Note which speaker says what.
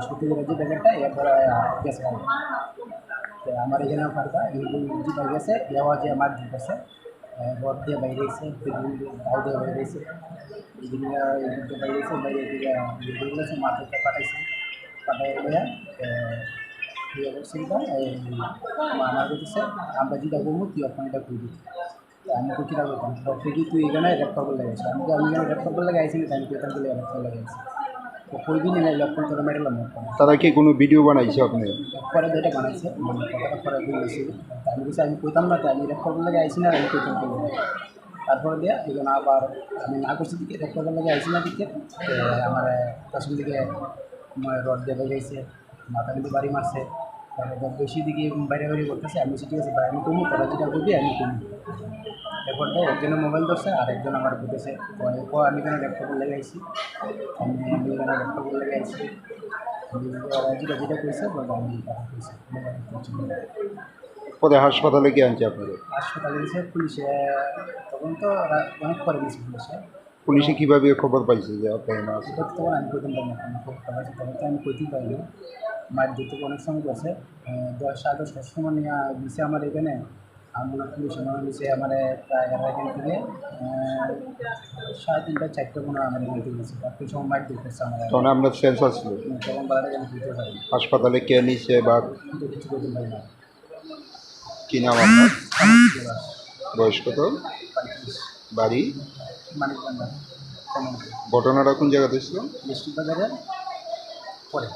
Speaker 1: সত্যি যে ব্যাপারটা এরপরে গেছে তো আমার এখানে ফারকা ইউজি পাই গেছে দেওয়া যে আমার দিতেছে রড দিয়ে বাইরে এসে দাও দিয়ে বাইরে এসে এদিকে বাইরে এসে বাইরে এদিকে মাথাতে পাঠাইছে পাঠাই করছিলাম আমার বলতেছে আমরা যেটা করবো তুই ওখানে এটা করবি আমি তো কীটা করতাম তুই তুই এখানে রেড খবর লেগেছে আমি এখানে রেড খবর লেগে আইসি আমি তো এখান থেকে রেড খবর লেগেছি তো কইবি না লক্ষণ তোরা মেডেলাম
Speaker 2: তারা কি কোনো ভিডিও বানাইছে আপনি?
Speaker 1: পরে যেটা বানাইছে কথাটা পরে বলেছি আমি বলছি আমি কইতাম না তো আমি রেড খবর লেগে আইসি না আমি কইতাম তারপরে দিয়ে এগুলো আবার আমি না করছি দিকে রেড খবর লেগে আইসি না দিকে আমার পেছন দিকে রড দিয়ে বেরিয়েছে মাথা কিন্তু বাড়ি মারছে তারপর বেশি দিকে বাইরে বাইরে করতেছে আমি ঠিক আছে ভাই আমি কমু তোরা যেটা করবি আমি কমু এরপর একজনের মোবাইল ধরছে আর একজন আমার বুঝেছে আমি এখানে ল্যাপটপ লেগে আইছি আমি এখানে ল্যাপটপ লেগে আইছি যেটা যেটা করেছে আমি
Speaker 2: পরে হাসপাতালে কি আনছে আপনাদের?
Speaker 1: হাসপাতালে গেছে পুলিশে তখন তো অনেক পরে গেছে
Speaker 2: পুলিশে কীভাবে খবর পাইছে যে আপনার না আছে?
Speaker 1: এটা তখন আমি কইতে পারি না খবর পাইছি তখন তো আমি কইতেই পারিনি মার দিতে অনেক সময় গেছে 10-10 সময় নিয়ে দিছে আমার এখানে আমার পুলিশ আমার নিচে আমার প্রায় এখান থেকে 3:30-4টা কোনো আমার এখান থেকে গেছে তার সময় মার দিতেছে আমার
Speaker 2: তখন আপনার সেন্স আসলো?
Speaker 1: তখন বাড়াটা আমি দিতে পারি
Speaker 2: হাসপাতালে কে নিচ্ছে বা
Speaker 1: কিন্তু কিছু করতে পারি না
Speaker 2: কী নাম আপনার? বয়স কত?
Speaker 1: 35
Speaker 2: বাড়ি?
Speaker 1: মানিকবান্ধা
Speaker 2: ঘটনাটা কোন জায়গাতে ছিল?
Speaker 1: ডিস্ট্রিক্ট বাজারের পরে